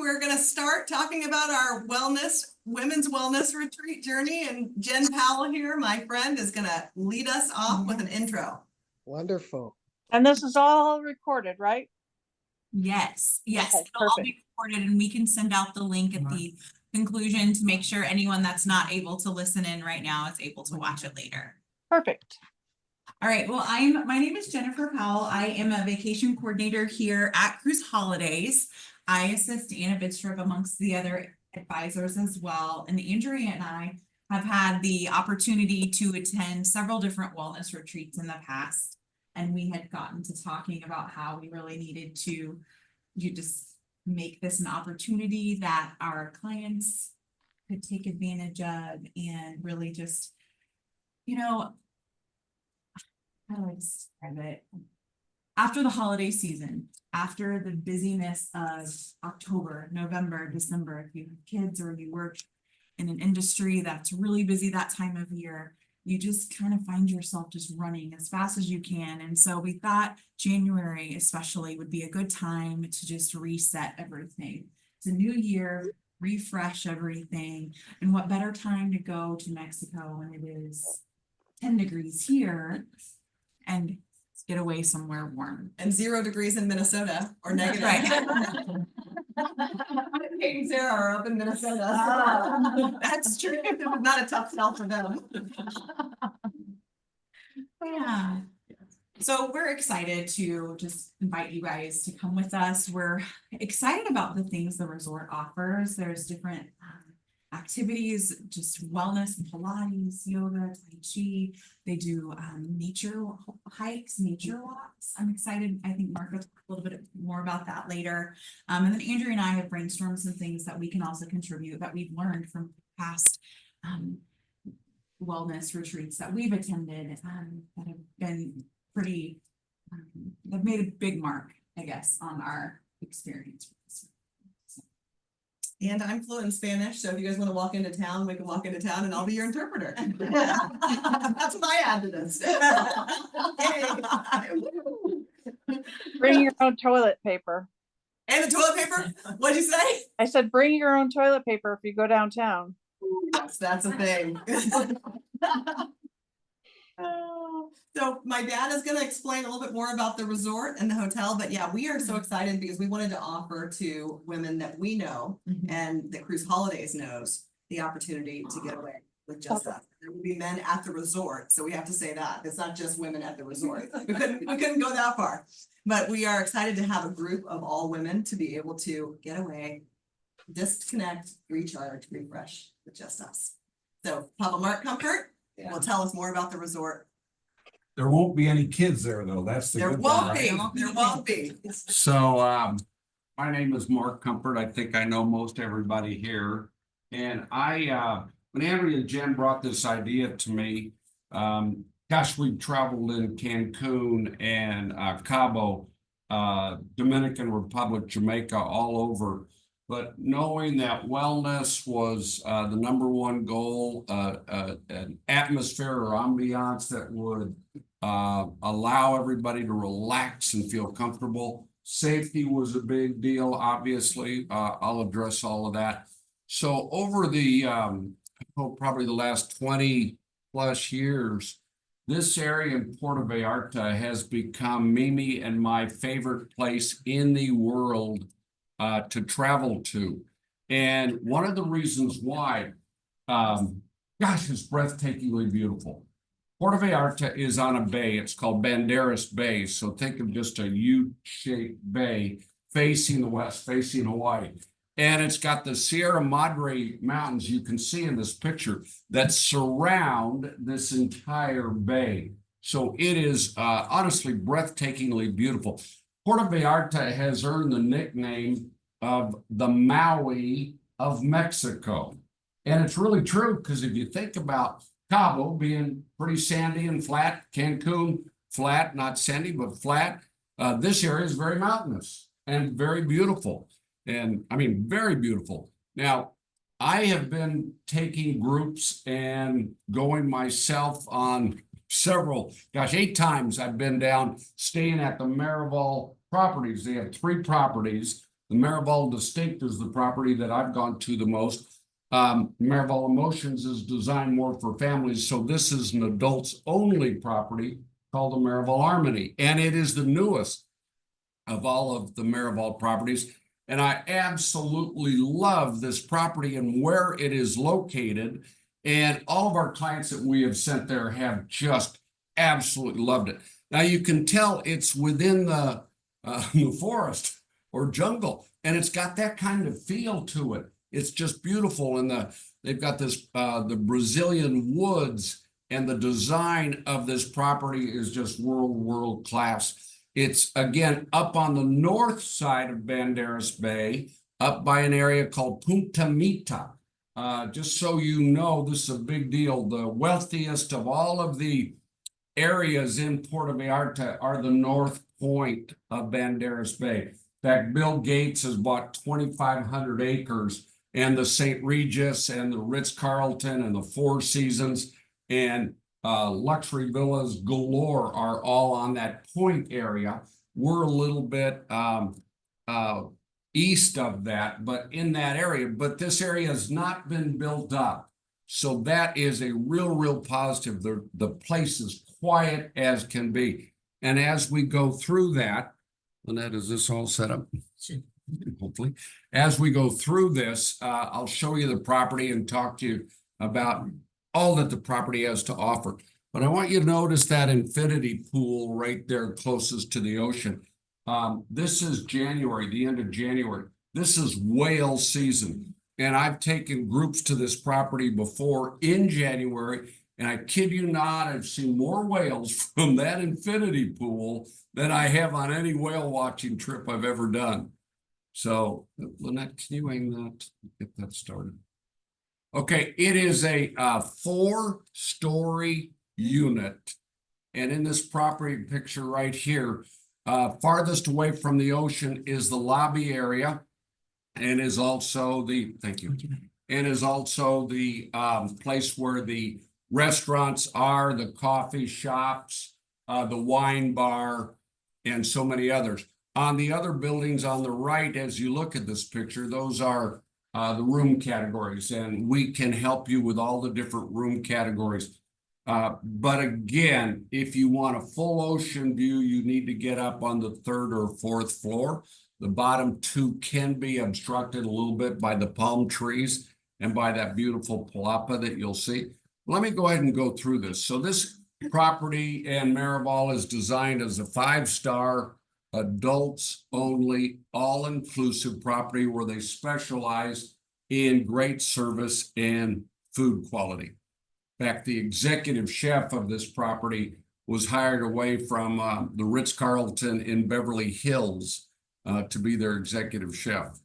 we're going to start talking about our women's wellness retreat journey. And Jen Powell here, my friend, is going to lead us off with an intro. Wonderful. And this is all recorded, right? Yes, yes, Okay, it'll all be recorded, and we can send out the link at the conclusion to make sure anyone that's not able to listen in right now is able to watch it later. Perfect. All right, well, my name is Jennifer Powell. I am a vacation coordinator here at Cruise Holidays. I assist Anna Bidstrup amongst the other advisors as well. And Andrea and I have had the opportunity to attend several different wellness retreats in the past. And we had gotten to talking about how we really needed to just make this an opportunity that our clients could take advantage of and really just, you know, how do I describe it? After the holiday season, after the busyness of October, November, December, if you have kids or you work in an industry that's really busy that time of year, you just kind of find yourself just running as fast as you can. And so we thought January especially would be a good time to just reset everything. It's a new year, refresh everything. And what better time to go to Mexico when it is 10 degrees here and get away somewhere warm. And 0 degrees in Minnesota or negative. Right. Kate and Sarah are up in Minnesota. That's true. Not a tough sell for them. Yeah. So we're excited to just invite you guys to come with us. We're excited about the things the resort offers. There's different activities, just wellness, Pilates, yoga, Tai Chi. They do nature hikes, nature walks. I'm excited. I think Mark will talk a little bit more about that later. And then Andrea and I have brainstormed some things that we can also contribute that we've learned from past wellness retreats that we've attended that have been pretty, they've made a big mark, I guess, on our experience. And I'm fluent in Spanish, so if you guys want to walk into town, we can walk into town and I'll be your interpreter. That's what I add to this. Bring your own toilet paper. And the toilet paper? What'd you say? I said, bring your own toilet paper if you go downtown. Yes, that's a thing. So my dad is going to explain a little bit more about the resort and the hotel, but yeah, we are so excited because we wanted to offer to women that we know and that Cruise Holidays knows the opportunity to get away with just us. There will be men at the resort, so we have to say that it's not just women at the resort. We couldn't go that far, but we are excited to have a group of all women to be able to get away, disconnect, recharge, refresh with just us. So Papa Mark Comfort will tell us more about the resort. There won't be any kids there though. That's the There good won't thing, be, right? there won't be. So my name is Mark Comfort. I think I know most everybody here. And when Andrea and Jen brought this idea to me, gosh, we've traveled in Cancun and Cabo, Dominican Republic, Jamaica, all over. But knowing that wellness was the #1 goal, an atmosphere or ambiance that would allow everybody to relax and feel comfortable. Safety was a big deal, obviously. I'll address all of that. So over the, probably the last 20 plus years, this area in Puerto Vallarta has become Mimi and my favorite place in the world to travel to. And one of the reasons why, gosh, it's breathtakingly beautiful. Puerto Vallarta is on a bay. It's called Banderas Bay. So think of just a U-shaped bay facing the west, facing Hawaii. And it's got the Sierra Madre Mountains you can see in this picture that surround this entire bay. So it is honestly breathtakingly beautiful. Puerto Vallarta has earned the nickname of the Maui of Mexico. And it's really true because if you think about Cabo being pretty sandy and flat, Cancun flat, not sandy, but flat, this area is very mountainous and very beautiful. And I mean, very beautiful. Now, I have been taking groups and going myself on several, 8 times I've been down staying at the Marival properties. They have 3 properties. The Marival Distinct is the property that I've gone to the most. Marival Emotions is designed more for families, so this is an adults only property called the Marival Armony, and it is the newest of all of the Marival properties. And I absolutely love this property and where it is located. And all of our clients that we have sent there have just absolutely loved it. Now you can tell it's within the forest or jungle, and it's got that kind of feel to it. It's just beautiful, and they've got this the Brazilian woods, and the design of this property is just world class. It's again up on the north side of Banderas Bay, up by an area called Punta Mita. Just so you know, this is a big deal. The wealthiest of all of the areas in Puerto Vallarta are the north point of Banderas Bay. In fact, Bill Gates has bought 2,500 acres, and the St. Regis and the Ritz-Carlton and the Four Seasons and luxury villas galore are all on that point area. We're a little bit east of that, but in that area. But this area has not been built up. So that is a real positive. The place is quiet as can be. And as we go through that, Lynette, is this all set up? Hopefully. As we go through this, I'll show you the property and talk to you about all that the property has to offer. But I want you to notice that infinity pool right there closest to the ocean. This is January, the end of January. This is whale season. And I've taken groups to this property before in January, and I kid you not, I've seen more whales from that infinity pool than I have on any whale watching trip I've ever done. So, Lynette, can you aim that? Get that started. Okay, it is a 4-story unit. And in this property picture right here, farthest away from the ocean is the lobby area, and is also the, thank you, and is also the place where the restaurants are, the coffee shops, the wine bar, and so many others. On the other buildings on the right, as you look at this picture, those are the room categories, and we can help you with all the different room categories. But again, if you want a full ocean view, you need to get up on the 3rd or 4th floor. The bottom 2 can be obstructed a little bit by the palm trees and by that beautiful palapa that you'll see. Let me go ahead and go through this. So this property in Marival is designed as a 5-star adults only, all-inclusive property where they specialize in great service and food quality. In fact, the executive chef of this property was hired away from the Ritz-Carlton in Beverly Hills to be their executive chef.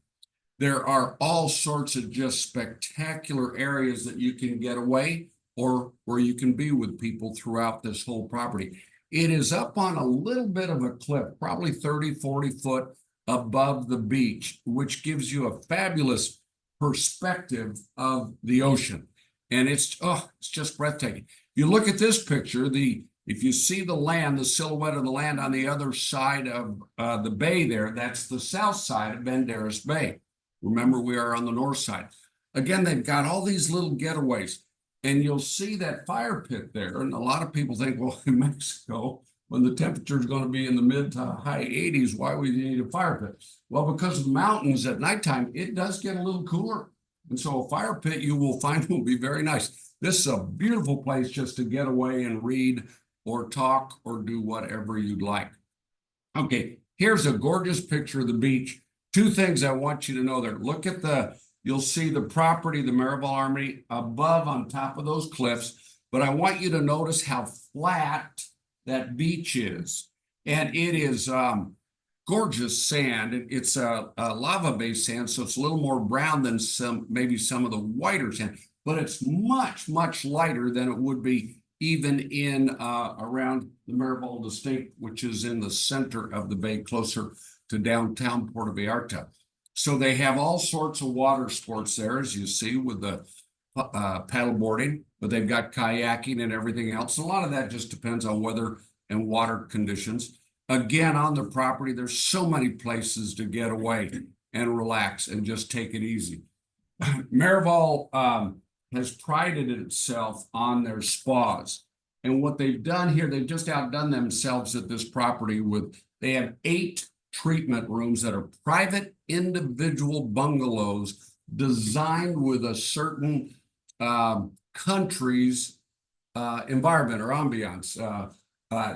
There are all sorts of just spectacular areas that you can get away or where you can be with people throughout this whole property. It is up on a little bit of a cliff, probably 30, 40 foot above the beach, which gives you a fabulous perspective of the ocean. And it's just breathtaking. You look at this picture, if you see the land, the silhouette of the land on the other side of the bay there, that's the south side of Banderas Bay. Remember, we are on the north side. Again, they've got all these little getaways. And you'll see that fire pit there. And a lot of people think, well, in Mexico, when the temperature is going to be in the mid to high 80s, why would you need a fire pit? Well, because of the mountains at nighttime, it does get a little cooler. And so a fire pit you will find will be very nice. This is a beautiful place just to get away and read or talk or do whatever you'd like. Okay, here's a gorgeous picture of the beach. 2 things I want you to know there. Look at you'll see the property, the Marival Armony, above on top of those cliffs. But I want you to notice how flat that beach is. And it is gorgeous sand. It's a lava-based sand, so it's a little more brown than maybe some of the whiter sand. But it's much lighter than it would be even in around the Marival Distinct, which is in the center of the bay, closer to downtown Puerto Vallarta. So they have all sorts of water sports there, as you see, with the paddle boarding, but they've got kayaking and everything else. A lot of that just depends on weather and water conditions. Again, on the property, there's so many places to get away. and relax and just take it easy. Marival has prided itself on their spas. And what they've done here, they've just outdone themselves at this property they have 8 treatment rooms that are private individual bungalows designed with a certain country's environment or ambiance.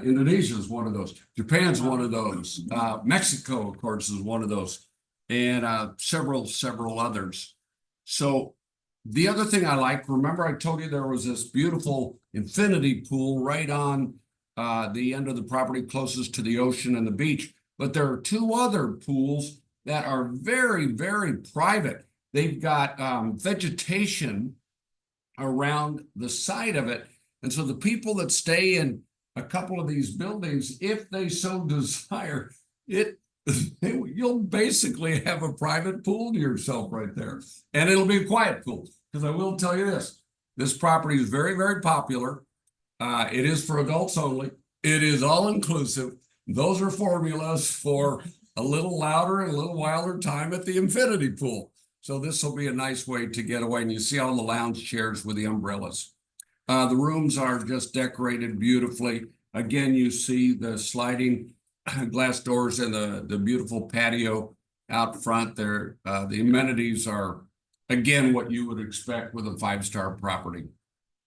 Indonesia is one of those. Japan's one of those. Mexico, of course, is one of those, and several others. So the other thing I like, remember I told you there was this beautiful infinity pool right on the end of the property closest to the ocean and the beach, but there are 2 other pools that are very, very private. They've got vegetation around the side of it, and so the people that stay in a couple of these buildings, if they so desire, you'll basically have a private pool to yourself right there. And it'll be a quiet pool, because I will tell you this property is very, very popular. It is for adults only. It is all inclusive. Those are formulas for a little louder and a little wilder time at the infinity pool. So this will be a nice way to get away. And you see all the lounge chairs with the umbrellas. The rooms are just decorated beautifully. Again, you see the sliding glass doors and the beautiful patio out front there. The amenities are, again, what you would expect with a 5-star property.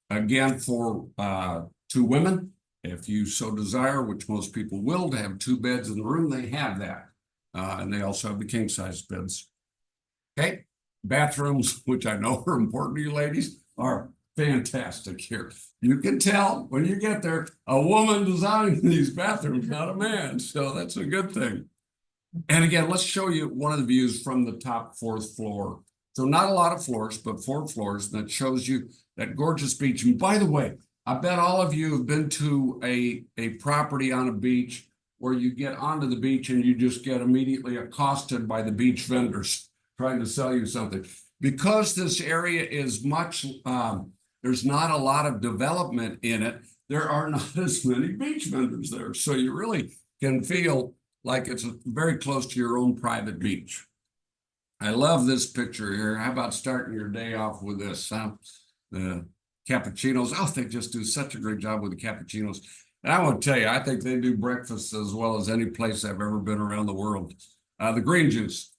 Again, for 2 women, if you so desire, which most people will, to have 2 beds in the room, they have that. And they also have the king-size beds. Okay, bathrooms, which I know are important to you ladies, are fantastic here. You can tell when you get there, a woman designed these bathrooms, not a man. So that's a good thing. And again, let's show you one of the views from the top 4th floor. So not a lot of floors, but 4 floors that shows you that gorgeous beach. And by the way, I bet all of you have been to a property on a beach where you get onto the beach and you just get immediately accosted by the beach vendors trying to sell you something. Because this area is much, there's not a lot of development in it, there are not as many beach vendors there. So you really can feel like it's very close to your own private beach. I love this picture here. How about starting your day off with this? The cappuccinos. Oh, they just do such a great job with the cappuccinos. And I want to tell you, I think they do breakfast as well as any place I've ever been around the world. The green juice,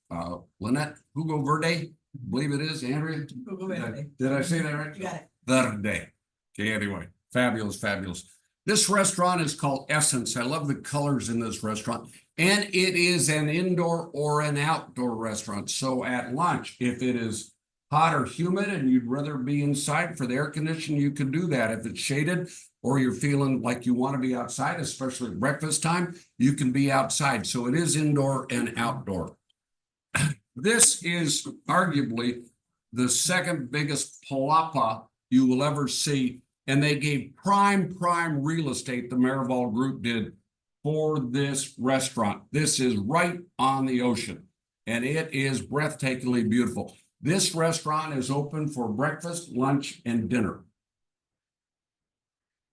Lynette, Jugo Verde, I believe it is, Andrea. Did I say that right? You got it. Verde. Okay, anyway, fabulous, fabulous. This restaurant is called Essence. I love the colors in this restaurant. And it is an indoor or an outdoor restaurant. So at lunch, if it is hot or humid and you'd rather be inside for the air conditioning, you can do that. If it's shaded or you're feeling like you want to be outside, especially at breakfast time, you can be outside. So it is indoor and outdoor. This is arguably the 2nd biggest palapa you will ever see. And they gave prime real estate, the Marival Group did, for this restaurant. This is right on the ocean, and it is breathtakingly beautiful. This restaurant is open for breakfast, lunch, and dinner.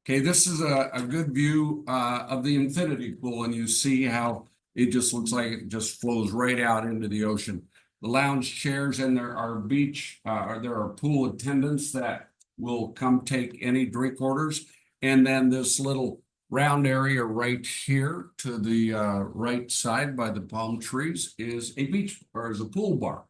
Okay, this is a good view of the infinity pool, and you see how it just looks like it just flows right out into the ocean. The lounge chairs, and there are there are pool attendants that will come take any drink orders. And then this little round area right here to the right side by the palm trees is a beach or is a pool bar.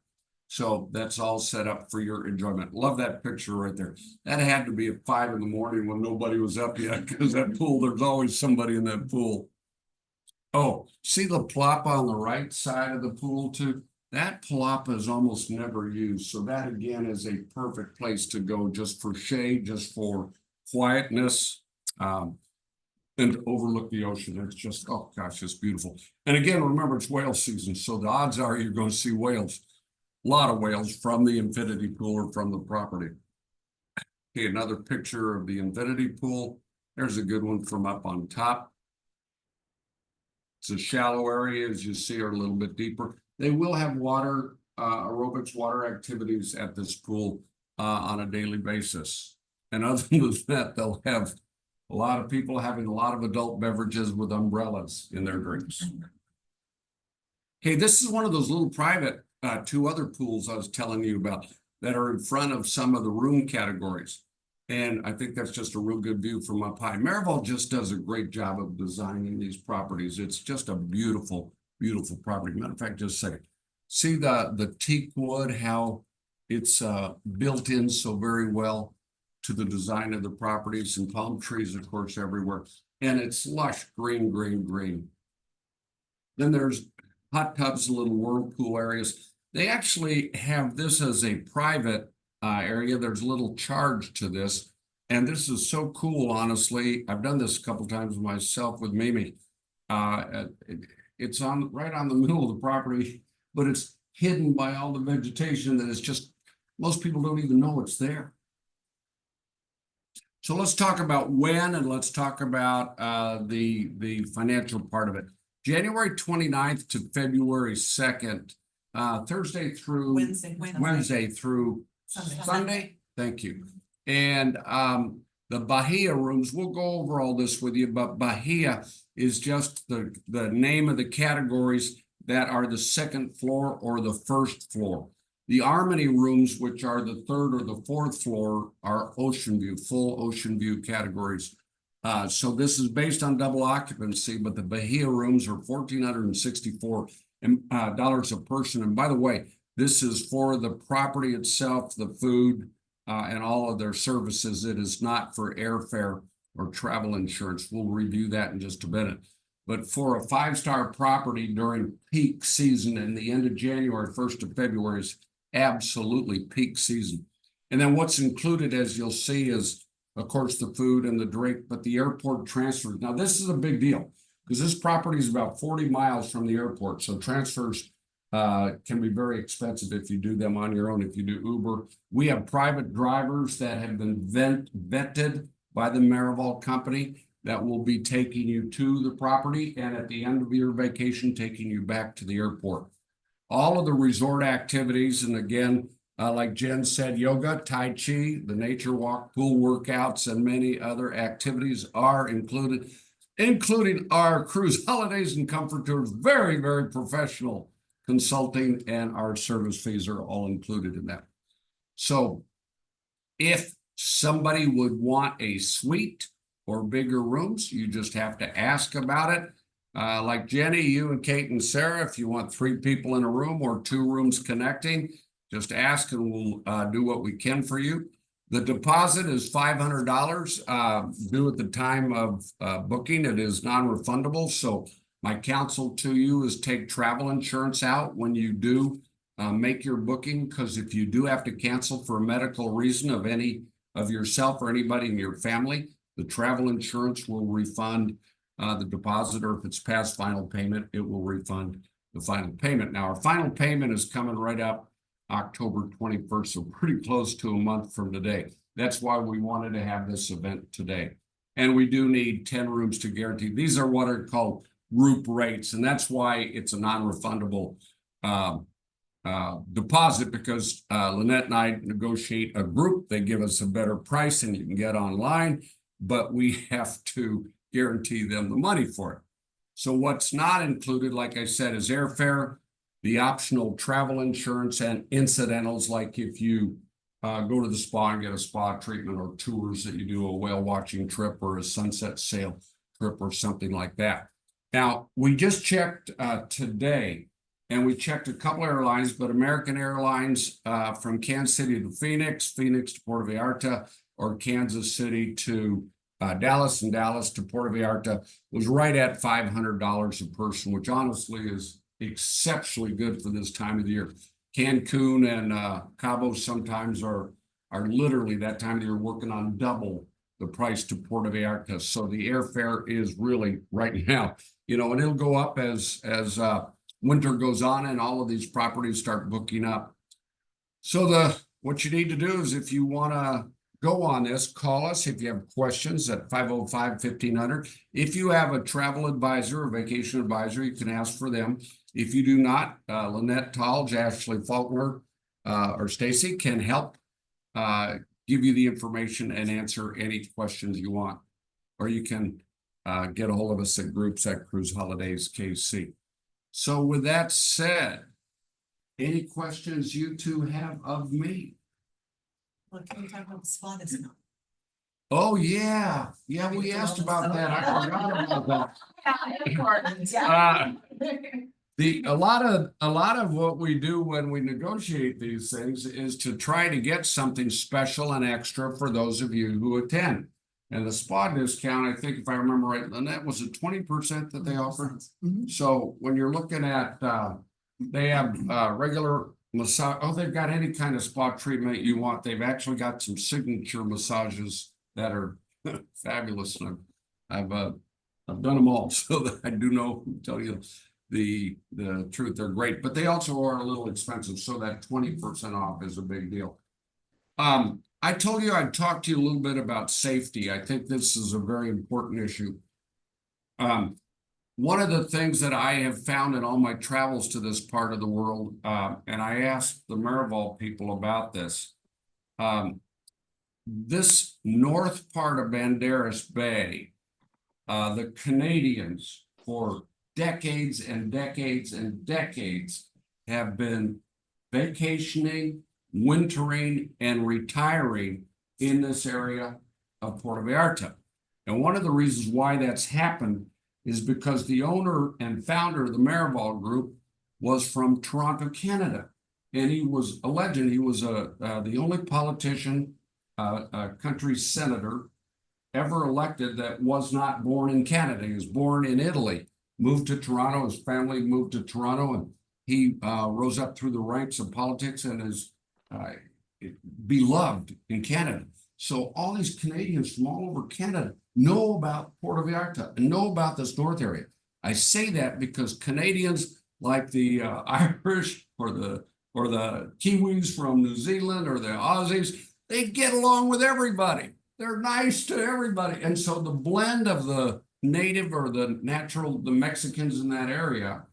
So that's all set up for your enjoyment. Love that picture right there. That had to be at 5 in the morning when nobody was up yet, because that pool, there's always somebody in that pool. Oh, see the plop on the right side of the pool too? That palapa is almost never used. So that again is a perfect place to go just for shade, just for quietness, and to overlook the ocean. It's just, oh gosh, it's beautiful. And again, remember it's whale season. So the odds are you're going to see whales, a lot of whales from the infinity pool or from the property. Okay, another picture of the infinity pool. There's a good one from up on top. It's a shallow area, as you see, are a little bit deeper. They will have water, aerobics, water activities at this pool on a daily basis. And other than that, they'll have a lot of people having a lot of adult beverages with umbrellas in their drinks. Okay, this is one of those little private two other pools I was telling you about that are in front of some of the room categories. And I think that's just a real good view from up high. Marival just does a great job of designing these properties. It's just a beautiful, beautiful property. Matter of fact, just a second. See the teak wood, how it's built in so very well to the design of the properties, and palm trees, of course, everywhere. And it's lush, green, green, green. Then there's hot tubs, little whirlpool areas. They actually have this as a private area. There's a little charge to this. And this is so cool, honestly. I've done this a couple times myself with Mimi. It's right on the middle of the property, but it's hidden by all the vegetation that is just, most people don't even know it's there. So let's talk about when, and let's talk about the financial part of it. January 29th to February 2nd, Thursday through Wednesday through Sunday. Thank you. And the Bahia rooms, we'll go over all this with you, but Bahia is just the name of the categories that are the second floor or the first floor. The Armony rooms, which are the third or the fourth floor, are ocean view, full ocean view categories. So this is based on double occupancy, but the Bahia rooms are $1,464 a person. And by the way, this is for the property itself, the food, and all of their services. It is not for airfare or travel insurance. We'll review that in just a minute. But for a 5-star property during peak season in the end of January, 1st of February is absolutely peak season. And then what's included, as you'll see, is, of course, the food and the drink, but the airport transfers. Now, this is a big deal because this property is about 40 miles from the airport. So transfers can be very expensive if you do them on your own, if you do Uber. We have private drivers that have been vetted by the Marival company that will be taking you to the property, and at the end of your vacation, taking you back to the airport. All of the resort activities, and again, like Jen said, yoga, Tai Chi, the nature walk, pool workouts, and many other activities are included, including our cruise holidays and comfort tours. Very, very professional consulting, and our service fees are all included in that. So if somebody would want a suite or bigger rooms, you just have to ask about it. Like Jenny, you and Kate and Sarah, if you want 3 people in a room or 2 rooms connecting, just ask and we'll do what we can for you. The deposit is $500 due at the time of booking. It is non-refundable. So my counsel to you is take travel insurance out when you do make your booking, because if you do have to cancel for a medical reason of any of yourself or anybody in your family, the travel insurance will refund the deposit, or if it's past final payment, it will refund the final payment. Now, our final payment is coming right up October 21st, so pretty close to a month from today. That's why we wanted to have this event today. And we do need 10 rooms to guarantee. These are what are called group rates, and that's why it's a non-refundable deposit, because Lynette and I negotiate a group. They give us a better price and you can get online, but we have to guarantee them the money for it. So what's not included, like I said, is airfare, the optional travel insurance, and incidentals, like if you go to the spa and get a spa treatment, or tours that you do, a whale watching trip or a sunset sail trip or something like that. Now, we just checked today, and we checked a couple airlines, but American Airlines from Kansas City to Phoenix, Phoenix to Puerto Vallarta, or Kansas City to Dallas, and Dallas to Puerto Vallarta was right at $500 a person, which honestly is exceptionally good for this time of the year. Cancun and Cabo sometimes are literally that time of the year working on double the price to Puerto Vallarta. So the airfare is really right now, you know, and it'll go up as winter goes on and all of these properties start booking up. So what you need to do is, if you want to go on this, call us if you have questions at 505-1500. If you have a travel advisor or vacation advisor, you can ask for them. If you do not, Lynette Tolge, Ashley Faulkner, or Stacy can help give you the information and answer any questions you want. Or you can get a hold of us at groups at Cruise Holidays KC. So with that said, Any questions you two have of me? Well, can we talk about the spa discount? Oh, yeah, we asked about that. I forgot about that. A lot of what we do when we negotiate these things is to try to get something special and extra for those of you who attend. And the spa discount, I think if I remember right, Lynette, was it 20% that they offered? Mhm. So when you're looking at, they have, regular massage, oh, they've got any kind of spa treatment you want. They've actually got some signature massages that are fabulous. And I've done them all, so that I do know, tell you the truth. They're great, but they also are a little expensive. So that 20% off is a big deal. I told you I'd talk to you a little bit about safety. I think this is a very important issue. One of the things that I have found in all my travels to this part of the world, and I asked the Marival people about this, this north part of Banderas Bay, the Canadians for decades and decades and decades have been vacationing, wintering, and retiring in this area of Puerto Vallarta. And one of the reasons why that's happened is because the owner and founder of the Marival Group was from Toronto, Canada. And he was a legend. He was the only politician, country senator ever elected that was not born in Canada. He was born in Italy, moved to Toronto. His family moved to Toronto, and he rose up through the ranks of politics and is beloved in Canada. So all these Canadians from all over Canada know about Puerto Vallarta and know about this north area. I say that because Canadians like the Irish or the Kiwis from New Zealand or the Aussies, they get along with everybody. They're nice to everybody. And so the blend of the native or the natural, the Mexicans in that area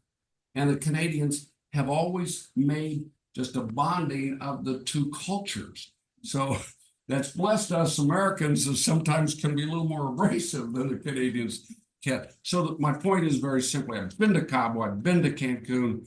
and the Canadians have always made just a bonding of the two cultures. So that's blessed us Americans that sometimes can be a little more abrasive than the Canadians can. So my point is very simply, I've been to Cabo, I've been to Cancun,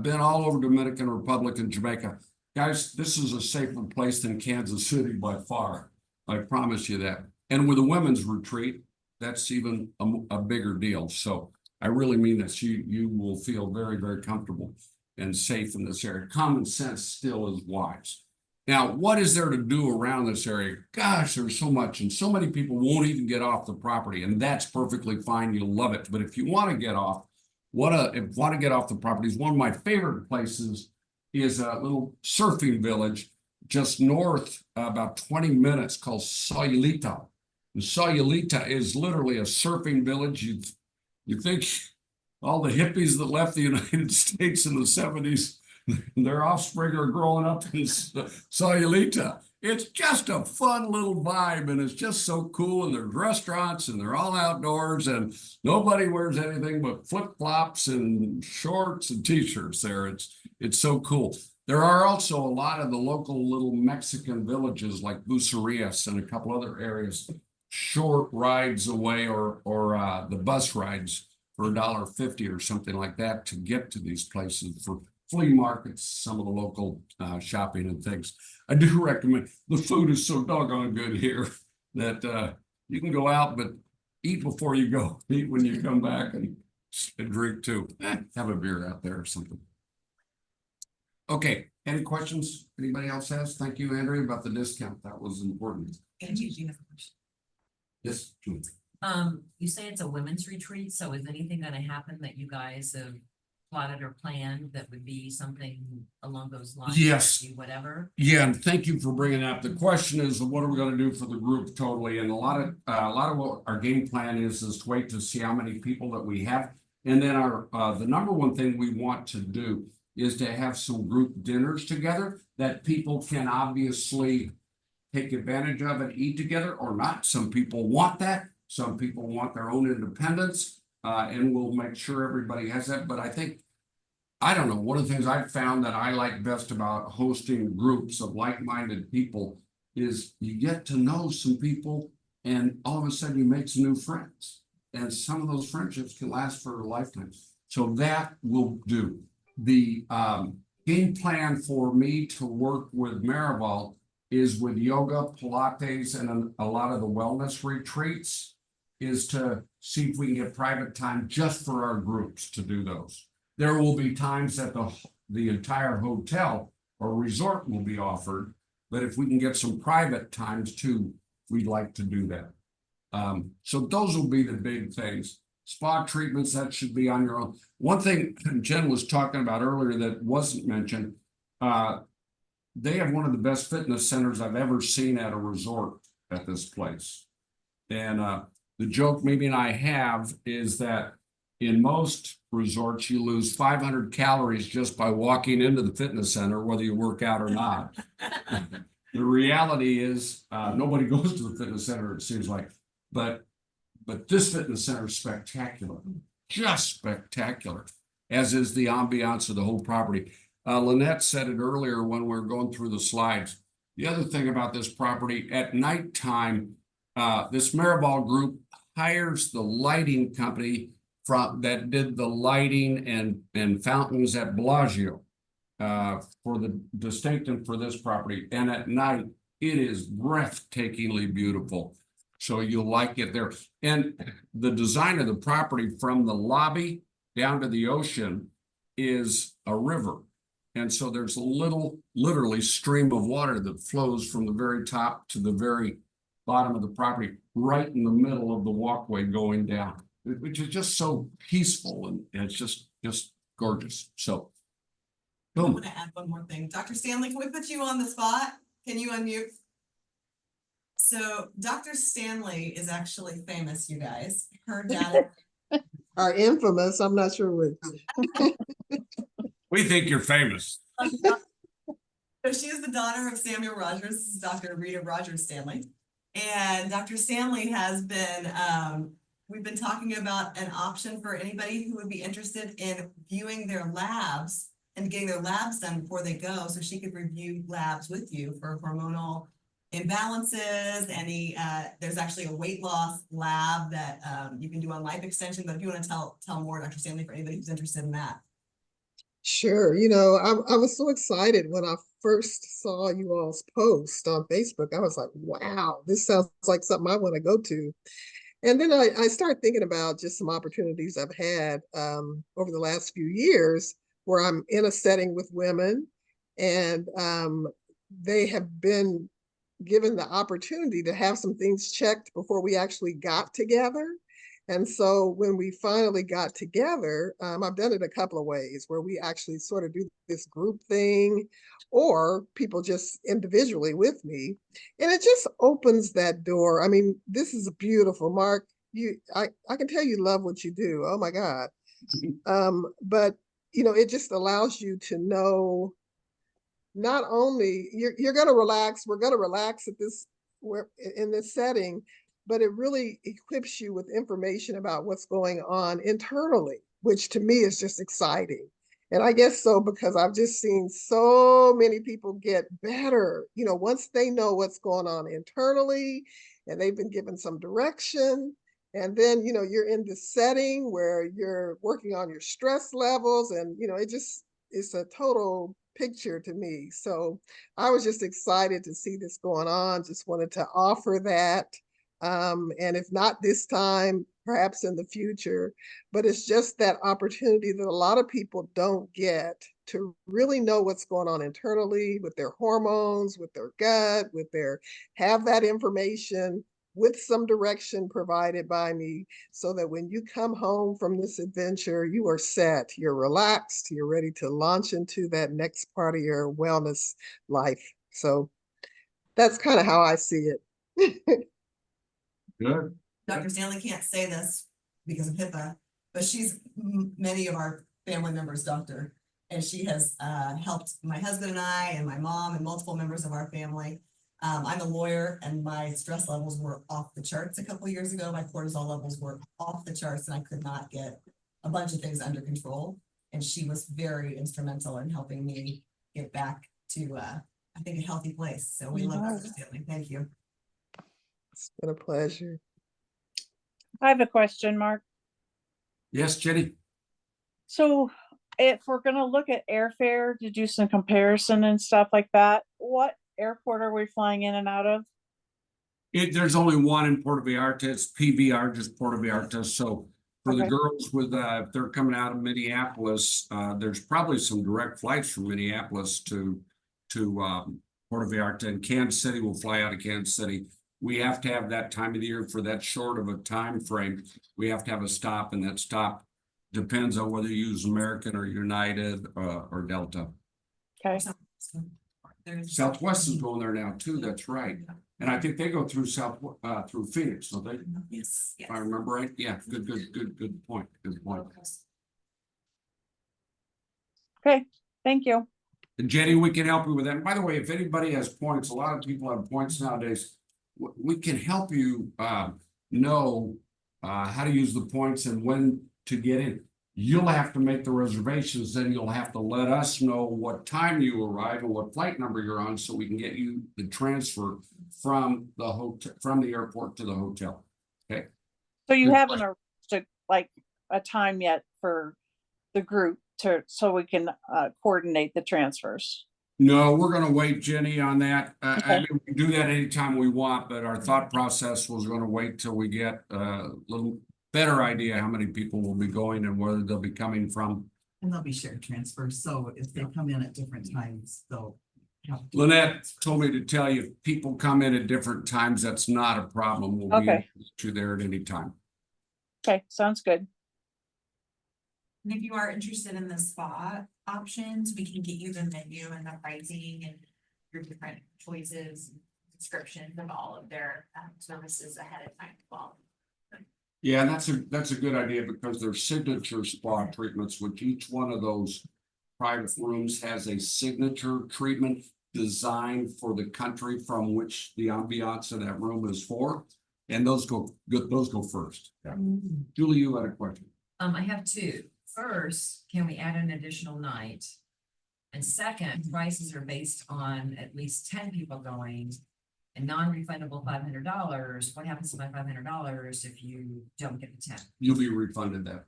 been all over Dominican Republic and Jamaica. Guys, this is a safer place than Kansas City by far. I promise you that. And with a women's retreat, that's even a bigger deal. So I really mean this. You will feel very, very comfortable and safe in this area. Common sense still is wise. Now, what is there to do around this area? Gosh, there's so much, and so many people won't even get off the property, and that's perfectly fine. You'll love it. But if you want to get off, the property, is one of my favorite places is a little surfing village just north, about 20 minutes, called Sayulita. And Sayulita is literally a surfing village. You think all the hippies that left the United States in the 70s, their offspring are growing up in Sayulita. It's just a fun little vibe, and it's just so cool. And there's restaurants, and they're all outdoors, and nobody wears anything but flip-flops and shorts and t-shirts there. It's so cool. There are also a lot of the local little Mexican villages like Bucerias and a couple other areas, short rides away, or the bus rides for $1.50 or something like that to get to these places for flea markets, some of the local shopping and things. I do recommend, the food is so doggone good here that you can go out, but eat before you go. Eat when you come back and drink too. Have a beer out there or something. Okay, any questions anybody else has? Thank you, Andrea, about the discount. That was important. Angie, do you have a question? Yes, Julie. You say it's a women's retreat, so is anything gonna happen that you guys have plotted or planned that would be something along those lines? Yes. Whatever. Yeah, and thank you for bringing that up. The question is, what are we going to do for the group totally? And a lot of what our game plan is to wait to see how many people that we have, and then the number one thing we want to do is to have some group dinners together that people can obviously take advantage of and eat together or not. Some people want that. Some people want their own independence, and we'll make sure everybody has that. But I don't know, one of the things I've found that I like best about hosting groups of like-minded people is you get to know some people and all of a sudden you make some new friends. And some of those friendships can last for a lifetime. So that will do. game plan for me to work with Marival is with yoga, Pilates, and a lot of the wellness retreats, is to see if we can get private time just for our groups to do those. There will be times that the entire hotel or resort will be offered, but if we can get some private times too, we'd like to do that. So those will be the big things. Spa treatments, that should be on your own. One thing Jen was talking about earlier that wasn't mentioned, they have one of the best fitness centers I've ever seen at a resort at this place. And the joke maybe I have is that in most resorts, you lose 500 calories just by walking into the fitness center, whether you work out or not. The reality is nobody goes to the fitness center, it seems like. But this fitness center is spectacular, just spectacular, as is the ambiance of the whole property. Lynette said it earlier when we were going through the slides. The other thing about this property, at nighttime, this Marival group hires the lighting company that did the lighting and fountains at Bellagio for the distinctive for this property. And at night, it is breathtakingly beautiful. So you'll like it there. And the design of the property from the lobby down to the ocean is a river. And so there's a little, literally, stream of water that flows from the very top to the very bottom of the property, right in the middle of the walkway going down, which is just so peaceful and it's just gorgeous. So, I boom. want to add one more thing. Dr. Stanley, can we put you on the spot? Can you unmute? So Dr. Stanley is actually famous, you guys. Her dad. Are infamous, I'm not sure which. We think you're famous. So she is the daughter of Samuel Rogers. This is Dr. Rita Rogers Stanley. And Dr. Stanley has been, we've been talking about an option for anybody who would be interested in viewing their labs and getting their labs done before they go. So she could review labs with you for hormonal imbalances, there's actually a weight loss lab that you can do on life extension. But if you want to tell more, Dr. Stanley, for anybody who's interested in that. Sure, you know, I was so excited when I first saw you all's post on Facebook. I was like, wow, this sounds like something I want to go to. And then I started thinking about just some opportunities I've had over the last few years where I'm in a setting with women and they have been given the opportunity to have some things checked before we actually got together. And so when we finally got together, I've done it a couple of ways where we actually sort of do this group thing or people just individually with me. And it just opens that door. I mean, this is beautiful, Mark. I can tell you love what you do. Oh my God. But you know, it just allows you to know not only you're going to relax, we're going to relax at this, in this setting, but it really equips you with information about what's going on internally, which to me is just exciting. And I guess so, because I've just seen so many people get better, you know, once they know what's going on internally and they've been given some direction. And then, you know, you're in this setting where you're working on your stress levels and, you know, it's a total picture to me. So I was just excited to see this going on. Just wanted to offer that. And if not this time, perhaps in the future, but it's just that opportunity that a lot of people don't get to really know what's going on internally with their hormones, with their gut, have that information with some direction provided by me so that when you come home from this adventure, you are set, you're relaxed, you're ready to launch into that next part of your wellness life. So that's kind of how I see it. Good. Dr. Stanley can't say this because of HIPAA, but she's many of our family members' doctor. And she has helped my husband and I and my mom and multiple members of our family. I'm a lawyer and my stress levels were off the charts a couple of years ago. My cortisol levels were off the charts and I could not get a bunch of things under control. And she was very instrumental in helping me get back to, I think, a healthy place. So we love Dr. Stanley. Thank you. It's been a pleasure. I have a question, Mark. Yes, Jenny. So if we're gonna look at airfare to do some comparison and stuff like that, what airport are we flying in and out of? There's only one in Puerto Vallarta, it's PVR, just Puerto Vallarta, so for the Okay. girls with, if they're coming out of Minneapolis, there's probably some direct flights from Minneapolis to Puerto Vallarta, and Kansas City will fly out of Kansas City. We have to have that time of the year for that short of a time frame. We have to have a stop, and that stop depends on whether you use American or United, or Delta. Okay, Southwest is going there now too, that's right. And I think they go through through Phoenix, don't they? Yes. If I remember right, yeah, good point, good point. okay, thank you. And Jenny, we can help you with that. And by the way, if anybody has points, a lot of people have points nowadays. We can help you know how to use the points and when to get in. You'll have to make the reservations, then you'll have to let us know what time you arrive and what flight number you're on, so we can get you the transfer from the hotel, from the airport to the hotel. Okay. So you Good haven't arranged like a time yet for the group so we can coordinate the transfers? No, we're gonna wait, Jenny, on that. I Okay. mean, we can do that anytime we want, but our thought process was gonna wait till we get a little better idea how many people will be going and where they'll be coming from. And they'll be shared transfers, so if they come in at different times, they'll have to. Lynette told me to tell you, if people come in at different times, that's not a problem. We'll be Okay. able to get you there at any time. Okay, sounds good. And if you are interested in the spa options, we can get you the menu and the pricing and your different choices, descriptions of all of their services ahead of time as well. Yeah, and that's a good idea, because there's signature spa treatments, which each one of those private rooms has a signature treatment designed for the country from which the ambiance of that room is for. And those go first. Yeah. Julie, you had a question. I have two. First, can we add an additional night? And second, prices are based on at least 10 people going. And non-refundable $500. What happens to my $500 if you don't get the 10? You'll be refunded that.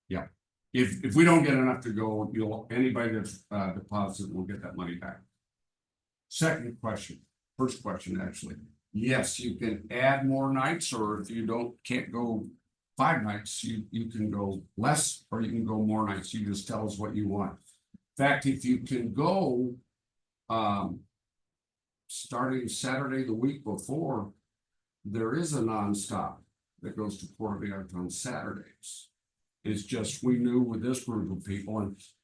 Yeah, if we don't get enough to go, anybody that's deposited will get that money back. Second question, first question, actually. Yes, you can add more nights, or if you can't go 5 nights, you can go less, or you can go more nights. You just tell us what you want. In fact, if you can go, starting Saturday the week before, there is a nonstop that goes to Puerto Vallarta on Saturdays. It's just, we knew with this group of people,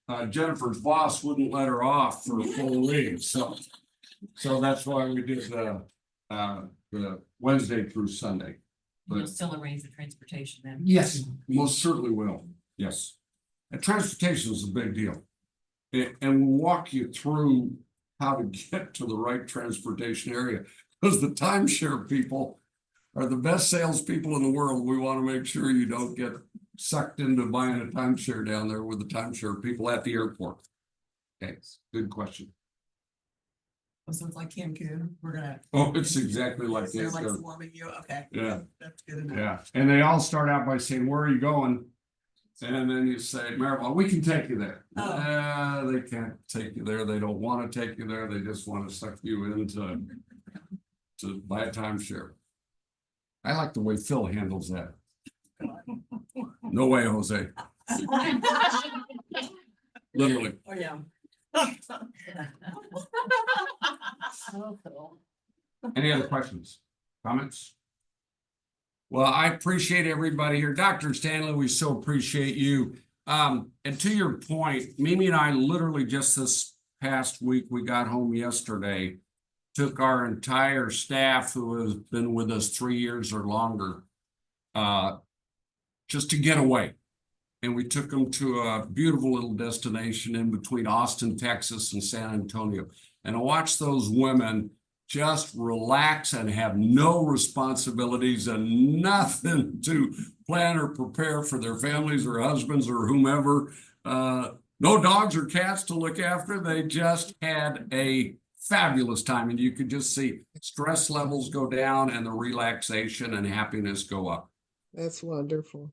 and Jennifer's boss wouldn't let her off for a full week, so that's why we did the Wednesday through Sunday. You'll still arrange the transportation then? Yes, most certainly will, yes. And transportation is a big deal. And we'll walk you through how to get to the right transportation area, because the timeshare people are the best salespeople in the world. We want to make sure you don't get sucked into buying a timeshare down there with the timeshare people at the airport. Okay, good question. So it's like Cancun, we're gonna. Oh, it's exactly like They're this. like swarming you, okay. Yeah. That's good enough. Yeah, and they all start out by saying, "Where are you going?" And then you say, "Marival, we can take you there." Oh. They can't take you there. They don't want to take you there. They just want to suck you into to buy a timeshare. I like the way Phil handles that. No way, Jose. Literally. Oh, yeah. Any other questions, comments? Well, I appreciate everybody here. Dr. Stanley, we so appreciate you. And to your point, Mimi and I literally just this past week, we got home yesterday, took our entire staff who has been with us 3 years or longer, just to get away. And we took them to a beautiful little destination in between Austin, Texas and San Antonio. And I watched those women just relax and have no responsibilities and nothing to plan or prepare for their families or husbands or whomever. No dogs or cats to look after. They just had a fabulous time, and you could just see stress levels go down and the relaxation and happiness go up. That's wonderful.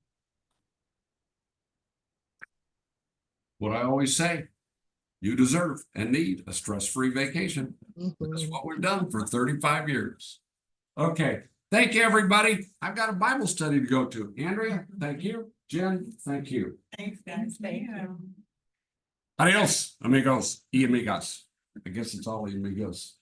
what I always say, you deserve and need a stress-free vacation. That's Mhm. what we've done for 35 years. Okay, thank you, everybody. I've got a Bible study to go to. Andrea, thank you. Jen, thank you. Thanks, guys. Thank you. Adios, amigos y amigas. I guess it's all amigos.